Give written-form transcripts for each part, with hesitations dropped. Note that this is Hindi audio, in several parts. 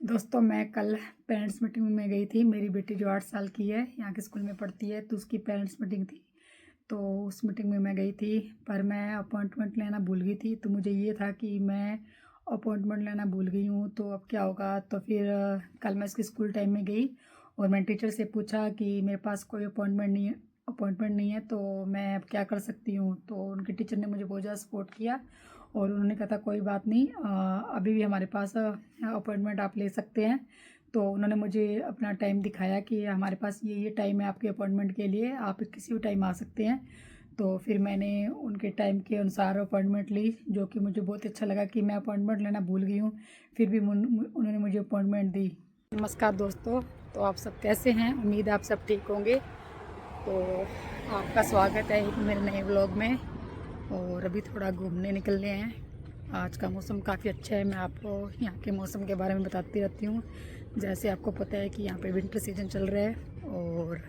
दोस्तों मैं कल पेरेंट्स मीटिंग में गई थी। मेरी बेटी जो 8 साल की है यहाँ के स्कूल में पढ़ती है, तो उसकी पेरेंट्स मीटिंग थी। तो उस मीटिंग में मैं गई थी, पर मैं अपॉइंटमेंट लेना भूल गई थी। तो मुझे ये था कि मैं अपॉइंटमेंट लेना भूल गई हूँ, तो अब क्या होगा। तो फिर कल मैं इसके स्कूल टाइम में गई और मैंने टीचर से पूछा कि मेरे पास कोई अपॉइंटमेंट नहीं है तो मैं अब क्या कर सकती हूँ। तो उनके टीचर ने मुझे बहुत ज़्यादा सपोर्ट किया और उन्होंने कहा था कोई बात नहीं, अभी भी हमारे पास अपॉइंटमेंट आप ले सकते हैं। तो उन्होंने मुझे अपना टाइम दिखाया कि हमारे पास ये टाइम है आपके अपॉइंटमेंट के लिए, आप किसी भी टाइम आ सकते हैं। तो फिर मैंने उनके टाइम के अनुसार अपॉइंटमेंट ली, जो कि मुझे बहुत अच्छा लगा कि मैं अपॉइंटमेंट लेना भूल गई हूँ, फिर भी उन्होंने मुझे अपॉइंटमेंट दी। नमस्कार दोस्तों, तो आप सब कैसे हैं? उम्मीद है आप सब ठीक होंगे। तो आपका स्वागत है एक मेरे नए व्लॉग में। और अभी थोड़ा घूमने निकलने हैं। आज का मौसम काफ़ी अच्छा है। मैं आपको यहाँ के मौसम के बारे में बताती रहती हूँ। जैसे आपको पता है कि यहाँ पे विंटर सीजन चल रहा है और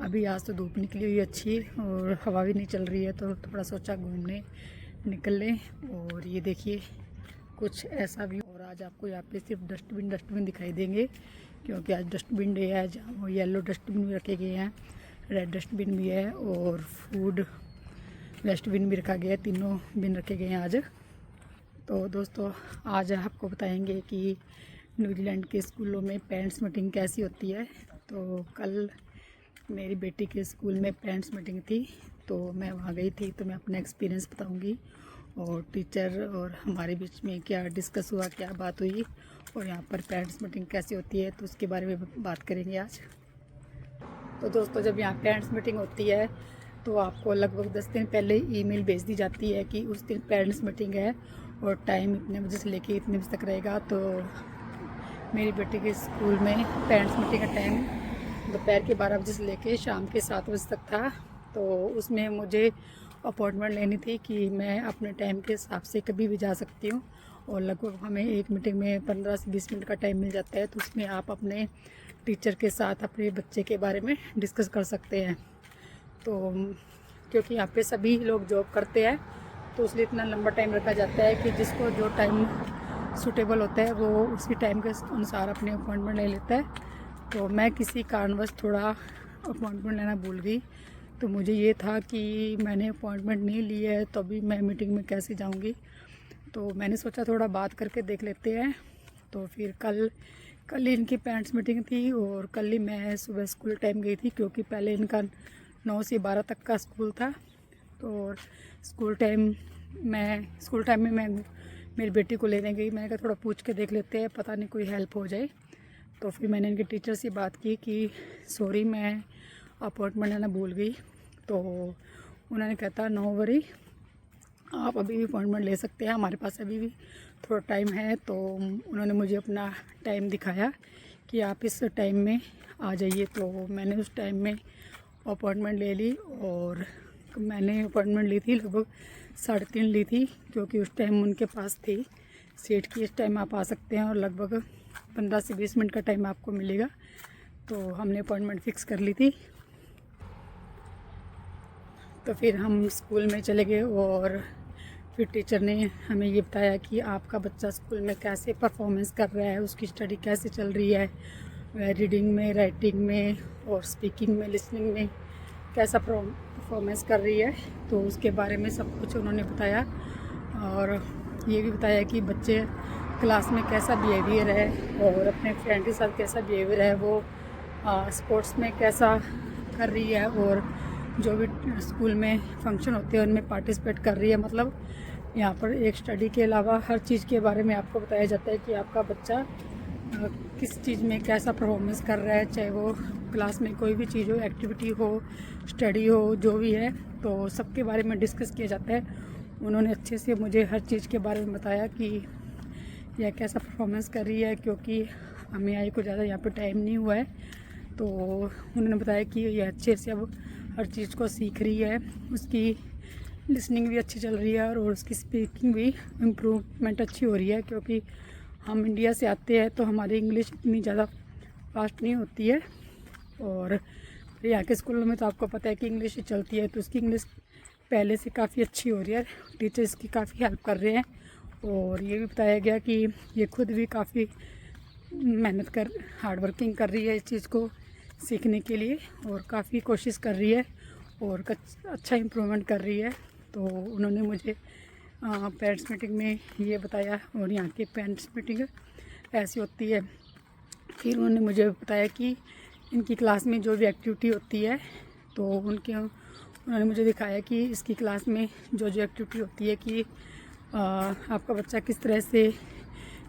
अभी आज तो धूप निकली हुई अच्छी और हवा भी नहीं चल रही है, तो थोड़ा सोचा घूमने निकल लें। और ये देखिए कुछ ऐसा भी। और आज आपको यहाँ पे सिर्फ डस्टबिन दिखाई देंगे, क्योंकि आज डस्टबिन डे है, जहाँ वो येलो डस्टबिन भी रखे गए हैं, रेड डस्टबिन भी है और फूड डस्टबिन भी रखा गया है। तीनों बिन रखे गए हैं आज। तो दोस्तों आज आपको बताएंगे कि न्यूजीलैंड के स्कूलों में पेरेंट्स मीटिंग कैसी होती है। तो कल मेरी बेटी के स्कूल में पेरेंट्स मीटिंग थी, तो मैं वहाँ गई थी, तो मैं अपना एक्सपीरियंस बताऊंगी और टीचर और हमारे बीच में क्या डिस्कस हुआ, क्या बात हुई और यहाँ पर पेरेंट्स मीटिंग कैसी होती है, तो उसके बारे में बात करेंगे आज। तो दोस्तों जब यहाँ पेरेंट्स मीटिंग होती है तो आपको लगभग 10 दिन पहले ईमेल भेज दी जाती है कि उस दिन पेरेंट्स मीटिंग है और टाइम इतने बजे से लेके इतने बजे तक रहेगा। तो मेरी बेटी के स्कूल में पेरेंट्स मीटिंग का टाइम दोपहर के 12 बजे से लेके शाम के 7 बजे तक था। तो उसमें मुझे अपॉइंटमेंट लेनी थी कि मैं अपने टाइम के हिसाब से कभी भी जा सकती हूँ। और लगभग हमें एक मीटिंग में 15 से 20 मिनट का टाइम मिल जाता है, तो उसमें आप अपने टीचर के साथ अपने बच्चे के बारे में डिस्कस कर सकते हैं। तो क्योंकि यहाँ पे सभी लोग जॉब करते हैं, तो इसलिए इतना लंबा टाइम रखा जाता है कि जिसको जो टाइम सूटेबल होता है वो उसी टाइम के अनुसार अपनी अपॉइंटमेंट ले लेता है। तो मैं किसी कारणवश थोड़ा अपॉइंटमेंट लेना भूल गई। तो मुझे ये था कि मैंने अपॉइंटमेंट नहीं ली है तो अभी मैं मीटिंग में कैसे जाऊँगी। तो मैंने सोचा थोड़ा बात करके देख लेते हैं। तो फिर कल ही इनकी पेरेंट्स मीटिंग थी और कल ही मैं सुबह स्कूल टाइम गई थी, क्योंकि पहले इनका 9 से 12 तक का स्कूल था। तो स्कूल टाइम में मैं मेरी बेटी को लेने गई। मैंने कहा थोड़ा पूछ के देख लेते हैं, पता नहीं कोई हेल्प हो जाए। तो फिर मैंने इनके टीचर से बात की कि सॉरी मैं अपॉइंटमेंट लेना भूल गई। तो उन्होंने कहता नो वरी, आप अभी भी अपॉइंटमेंट ले सकते हैं, हमारे पास अभी भी थोड़ा टाइम है। तो उन्होंने मुझे अपना टाइम दिखाया कि आप इस टाइम में आ जाइए। तो मैंने उस टाइम में अपॉइंटमेंट ले ली और मैंने अपॉइंटमेंट ली थी लगभग 3:30 ली थी, क्योंकि उस टाइम उनके पास थी सीट की इस टाइम आप आ सकते हैं और लगभग 15 से 20 मिनट का टाइम आपको मिलेगा। तो हमने अपॉइंटमेंट फ़िक्स कर ली थी। तो फिर हम स्कूल में चले गए और फिर टीचर ने हमें ये बताया कि आपका बच्चा स्कूल में कैसे परफॉर्मेंस कर रहा है, उसकी स्टडी कैसे चल रही है, रीडिंग में, राइटिंग में और स्पीकिंग में, लिसनिंग में कैसा परफॉर्मेंस कर रही है। तो उसके बारे में सब कुछ उन्होंने बताया और ये भी बताया कि बच्चे क्लास में कैसा बिहेवियर है और अपने फ्रेंड के साथ कैसा बिहेवियर है, वो स्पोर्ट्स में कैसा कर रही है और जो भी स्कूल में फंक्शन होते हैं उनमें पार्टिसिपेट कर रही है। मतलब यहाँ पर एक स्टडी के अलावा हर चीज़ के बारे में आपको बताया जाता है कि आपका बच्चा किस चीज़ में कैसा परफॉर्मेंस कर रहा है, चाहे वो क्लास में कोई भी चीज़ हो, एक्टिविटी हो, स्टडी हो, जो भी है, तो सबके बारे में डिस्कस किया जाता है। उन्होंने अच्छे से मुझे हर चीज़ के बारे में बताया कि यह कैसा परफॉर्मेंस कर रही है, क्योंकि हमें आई को ज़्यादा यहाँ पे टाइम नहीं हुआ है। तो उन्होंने बताया कि यह अच्छे से अब हर चीज़ को सीख रही है, उसकी लिसनिंग भी अच्छी चल रही है और उसकी स्पीकिंग भी इम्प्रूवमेंट अच्छी हो रही है, क्योंकि हम इंडिया से आते हैं तो हमारी इंग्लिश इतनी ज़्यादा फास्ट नहीं होती है। और यहाँ के स्कूलों में तो आपको पता है कि इंग्लिश ही चलती है, तो उसकी इंग्लिश पहले से काफ़ी अच्छी हो रही है। टीचर्स की काफ़ी हेल्प कर रहे हैं और ये भी बताया गया कि ये खुद भी काफ़ी हार्ड वर्किंग कर रही है इस चीज़ को सीखने के लिए, और काफ़ी कोशिश कर रही है और अच्छा इम्प्रूवमेंट कर रही है। तो उन्होंने मुझे पेरेंट्स मीटिंग में ये बताया, और यहाँ की पेरेंट्स मीटिंग ऐसी होती है। फिर उन्होंने मुझे बताया कि इनकी क्लास में जो भी एक्टिविटी होती है, तो उन्होंने मुझे दिखाया कि इसकी क्लास में जो एक्टिविटी होती है कि आपका बच्चा किस तरह से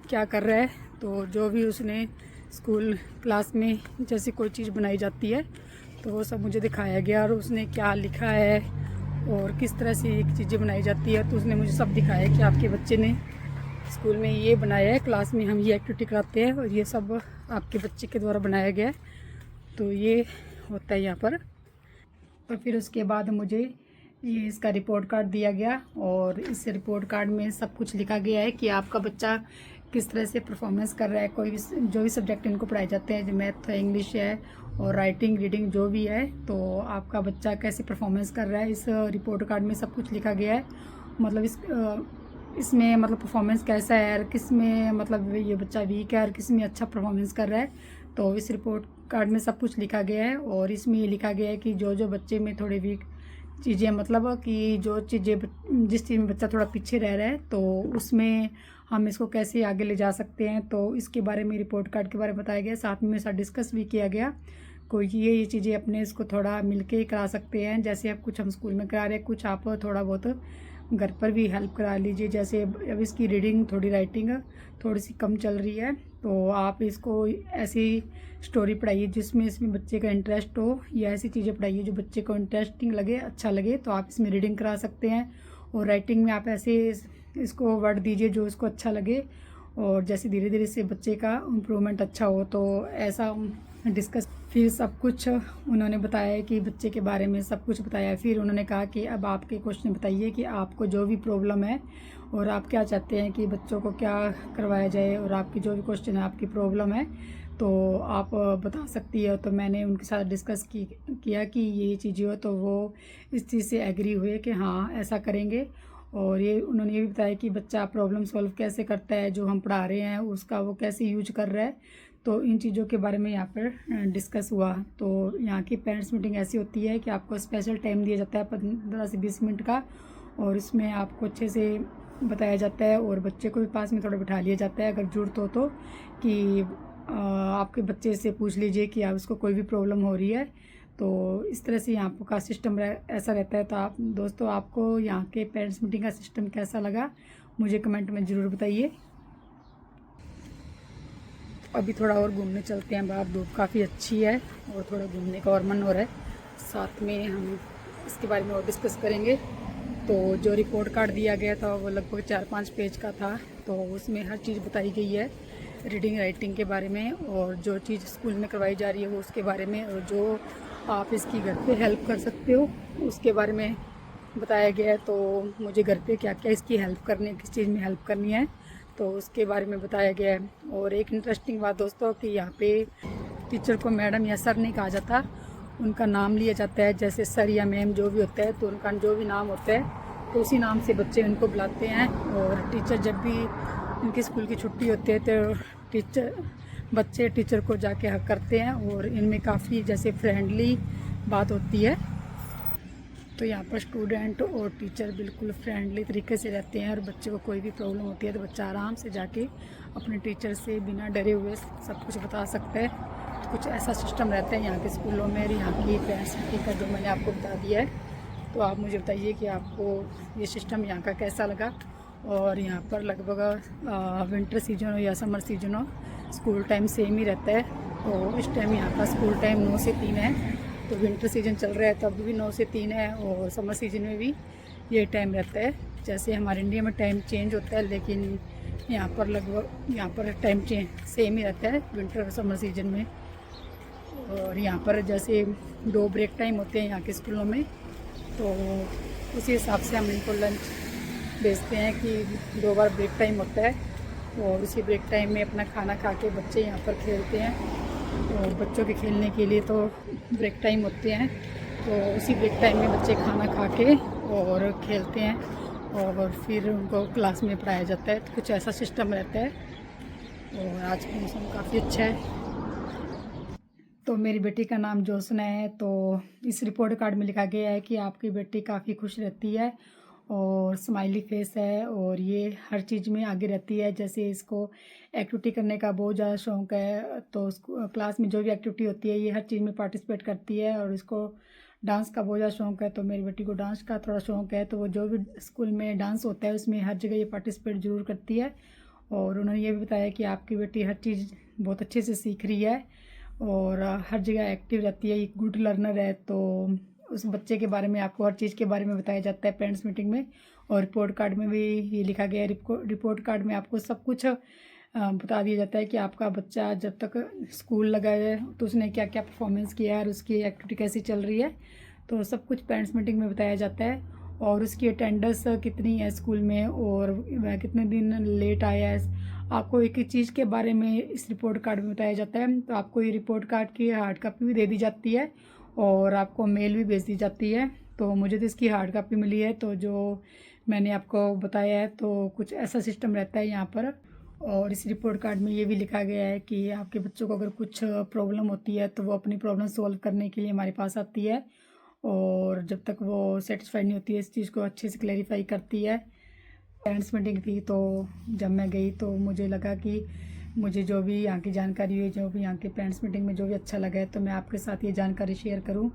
क्या कर रहा है। तो जो भी उसने स्कूल क्लास में जैसे कोई चीज़ बनाई जाती है तो वो सब मुझे दिखाया गया, और उसने क्या लिखा है और किस तरह से एक चीज़ें बनाई जाती है। तो उसने मुझे सब दिखाया कि आपके बच्चे ने स्कूल में ये बनाया है, क्लास में हम ये एक्टिविटी कराते हैं और ये सब आपके बच्चे के द्वारा बनाया गया है। तो ये होता है यहाँ पर। और फिर उसके बाद मुझे ये इसका रिपोर्ट कार्ड दिया गया, और इस रिपोर्ट कार्ड में सब कुछ लिखा गया है कि आपका बच्चा किस तरह से परफॉर्मेंस कर रहा है। कोई भी जो भी सब्जेक्ट इनको पढ़ाए जाते हैं, जो मैथ है, इंग्लिश है और राइटिंग रीडिंग जो भी है, तो आपका बच्चा कैसे परफॉर्मेंस कर रहा है इस रिपोर्ट कार्ड में सब कुछ लिखा गया है। मतलब इसमें मतलब परफॉर्मेंस कैसा है, और किस में मतलब ये बच्चा वीक है और किस में अच्छा परफॉर्मेंस कर रहा है। तो इस रिपोर्ट कार्ड में सब कुछ लिखा गया है, और इसमें ये लिखा गया है कि जो बच्चे में थोड़े वीक चीज़ें, मतलब कि जो चीज़ें जिस चीज़ में बच्चा थोड़ा पीछे रह रहा है, तो उसमें हम इसको कैसे आगे ले जा सकते हैं। तो इसके बारे में रिपोर्ट कार्ड के बारे में बताया गया, साथ में मेरे साथ डिस्कस भी किया गया। कोई ये चीज़ें अपने इसको थोड़ा मिलके ही करा सकते हैं, जैसे अब कुछ हम स्कूल में करा रहे हैं, कुछ आप थोड़ा बहुत घर पर भी हेल्प करा लीजिए। जैसे अब इसकी रीडिंग थोड़ी राइटिंग थोड़ी सी कम चल रही है, तो आप इसको ऐसी स्टोरी पढ़ाइए जिसमें इसमें बच्चे का इंटरेस्ट हो, या ऐसी चीज़ें पढ़ाइए जो बच्चे को इंटरेस्टिंग लगे, अच्छा लगे। तो आप इसमें रीडिंग करा सकते हैं, और राइटिंग में आप ऐसे इसको वर्ड दीजिए जो इसको अच्छा लगे, और जैसे धीरे धीरे से बच्चे का इम्प्रूवमेंट अच्छा हो। तो ऐसा डिस्कस, फिर सब कुछ उन्होंने बताया कि बच्चे के बारे में सब कुछ बताया। फिर उन्होंने कहा कि अब आपके क्वेश्चन बताइए कि आपको जो भी प्रॉब्लम है और आप क्या चाहते हैं कि बच्चों को क्या करवाया जाए, और आपकी जो भी क्वेश्चन है, आपकी प्रॉब्लम है तो आप बता सकती है। तो मैंने उनके साथ डिस्कस किया कि ये चीज़ें हो, तो वो इस चीज़ से एग्री हुए कि हाँ ऐसा करेंगे। और ये उन्होंने ये भी बताया कि बच्चा प्रॉब्लम सॉल्व कैसे करता है, जो हम पढ़ा रहे हैं उसका वो कैसे यूज कर रहा है। तो इन चीज़ों के बारे में यहाँ पर डिस्कस हुआ। तो यहाँ की पेरेंट्स मीटिंग ऐसी होती है कि आपको स्पेशल टाइम दिया जाता है 15 से 20 मिनट का, और इसमें आपको अच्छे से बताया जाता है, और बच्चे को भी पास में थोड़ा बिठा लिया जाता है अगर ज़रूरत हो तो, कि आपके बच्चे से पूछ लीजिए कि आप उसको कोई भी प्रॉब्लम हो रही है। तो इस तरह से यहाँ का सिस्टम ऐसा रहता है। तो आप दोस्तों, आपको यहाँ के पेरेंट्स मीटिंग का सिस्टम कैसा लगा मुझे कमेंट में ज़रूर बताइए। अभी थोड़ा और घूमने चलते हैं बाहर, धूप काफ़ी अच्छी है और थोड़ा घूमने का और मन हो रहा है। साथ में हम इसके बारे में और डिस्कस करेंगे। तो जो रिपोर्ट कार्ड दिया गया था वो लगभग 4-5 पेज का था, तो उसमें हर चीज़ बताई गई है रीडिंग राइटिंग के बारे में, और जो चीज़ स्कूल में करवाई जा रही है वो उसके बारे में, और जो आप इसकी घर पे हेल्प कर सकते हो उसके बारे में बताया गया है। तो मुझे घर पे क्या क्या इसकी हेल्प करनी है, किस चीज़ में हेल्प करनी है, तो उसके बारे में बताया गया है। और एक इंटरेस्टिंग बात दोस्तों कि यहाँ पे टीचर को मैडम या सर नहीं कहा जाता, उनका नाम लिया जाता है। जैसे सर या मैम जो भी होता है, तो उनका जो भी नाम होता है तो उसी नाम से बच्चे उनको बुलाते हैं। और टीचर जब भी इनके स्कूल की छुट्टी होती है तो बच्चे टीचर को जाके हक करते हैं, और इनमें काफ़ी जैसे फ्रेंडली बात होती है। तो यहाँ पर स्टूडेंट और टीचर बिल्कुल फ्रेंडली तरीके से रहते हैं, और बच्चे को कोई भी प्रॉब्लम होती है तो बच्चा आराम से जाके अपने टीचर से बिना डरे हुए सब कुछ बता सकता है। तो कुछ ऐसा सिस्टम रहता है यहाँ के स्कूलों में, यहाँ की पेरेंट्स मीटिंग का जो मैंने आपको बता दिया है। तो आप मुझे बताइए कि आपको ये सिस्टम यहाँ का कैसा लगा। और यहाँ पर लगभग विंटर सीजन हो या समर सीजन हो, स्कूल टाइम सेम ही रहता है। तो इस टाइम यहाँ का स्कूल टाइम 9 से 3 है। तो विंटर सीजन चल रहा है तो अभी भी 9 से 3 है, और समर सीजन में भी ये टाइम रहता है। जैसे हमारे इंडिया में टाइम चेंज होता है, लेकिन यहाँ पर लगभग यहाँ पर टाइम सेम ही रहता है विंटर और समर सीजन में। और यहाँ पर जैसे 2 ब्रेक टाइम होते हैं यहाँ के स्कूलों में, तो उसी हिसाब से हम इनको लंच भेजते हैं कि 2 बार ब्रेक टाइम होता है। और उसी ब्रेक टाइम में अपना खाना खा के बच्चे यहाँ पर खेलते हैं। तो बच्चों के खेलने के लिए तो ब्रेक टाइम होते हैं, तो उसी ब्रेक टाइम में बच्चे खाना खा के और खेलते हैं, और फिर उनको क्लास में पढ़ाया जाता है। तो कुछ ऐसा सिस्टम रहता है। और आज का मौसम काफ़ी अच्छा है। तो मेरी बेटी का नाम ज्योत्सना है। तो इस रिपोर्ट कार्ड में लिखा गया है कि आपकी बेटी काफ़ी खुश रहती है और स्माइली फेस है और ये हर चीज़ में आगे रहती है। जैसे इसको एक्टिविटी करने का बहुत ज़्यादा शौक़ है, तो क्लास में जो भी एक्टिविटी होती है ये हर चीज़ में पार्टिसिपेट करती है। और इसको डांस का बहुत ज़्यादा शौक़ है, तो मेरी बेटी को डांस का थोड़ा शौक़ है, तो वो जो भी स्कूल में डांस होता है उसमें हर जगह ये पार्टिसिपेट ज़रूर करती है। और उन्होंने ये भी बताया कि आपकी बेटी हर चीज़ बहुत अच्छे से सीख रही है और हर जगह एक्टिव रहती है, एक गुड लर्नर है। तो उस बच्चे के बारे में आपको हर चीज़ के बारे में बताया जाता है पेरेंट्स मीटिंग में। और रिपोर्ट कार्ड में भी ये लिखा गया है, रिपोर्ट कार्ड में आपको सब कुछ बता दिया जाता है कि आपका बच्चा जब तक स्कूल लगा है तो उसने क्या क्या परफॉर्मेंस किया है और उसकी एक्टिविटी कैसी चल रही है, तो सब कुछ पेरेंट्स मीटिंग में बताया जाता है। और उसकी अटेंडेंस कितनी है स्कूल में और वह कितने दिन लेट आया है, आपको एक एक चीज़ के बारे में इस रिपोर्ट कार्ड में बताया जाता है। तो आपको ये रिपोर्ट कार्ड की हार्ड कॉपी भी दे दी जाती है और आपको मेल भी भेज दी जाती है। तो मुझे तो इसकी हार्ड कॉपी मिली है, तो जो मैंने आपको बताया है तो कुछ ऐसा सिस्टम रहता है यहाँ पर। और इस रिपोर्ट कार्ड में ये भी लिखा गया है कि आपके बच्चों को अगर कुछ प्रॉब्लम होती है तो वो अपनी प्रॉब्लम सॉल्व करने के लिए हमारे पास आती है और जब तक वो सेटिस्फाइड नहीं होती है इस चीज़ को अच्छे से क्लैरिफाई करती है। पेरेंट्स मीटिंग थी, तो जब मैं गई तो मुझे लगा कि मुझे जो भी यहाँ की जानकारी हुई, जो भी यहाँ के पेरेंट्स मीटिंग में जो भी अच्छा लगा है, तो मैं आपके साथ ये जानकारी शेयर करूँ।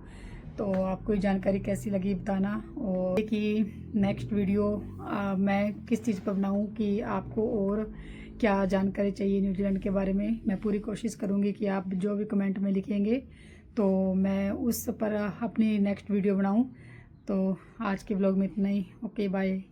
तो आपको ये जानकारी कैसी लगी बताना। और कि नेक्स्ट वीडियो मैं किस चीज़ पर बनाऊँ, कि आपको और क्या जानकारी चाहिए न्यूजीलैंड के बारे में। मैं पूरी कोशिश करूँगी कि आप जो भी कमेंट में लिखेंगे तो मैं उस पर अपनी नेक्स्ट वीडियो बनाऊँ। तो आज के ब्लॉग में इतना ही। Okay, bye.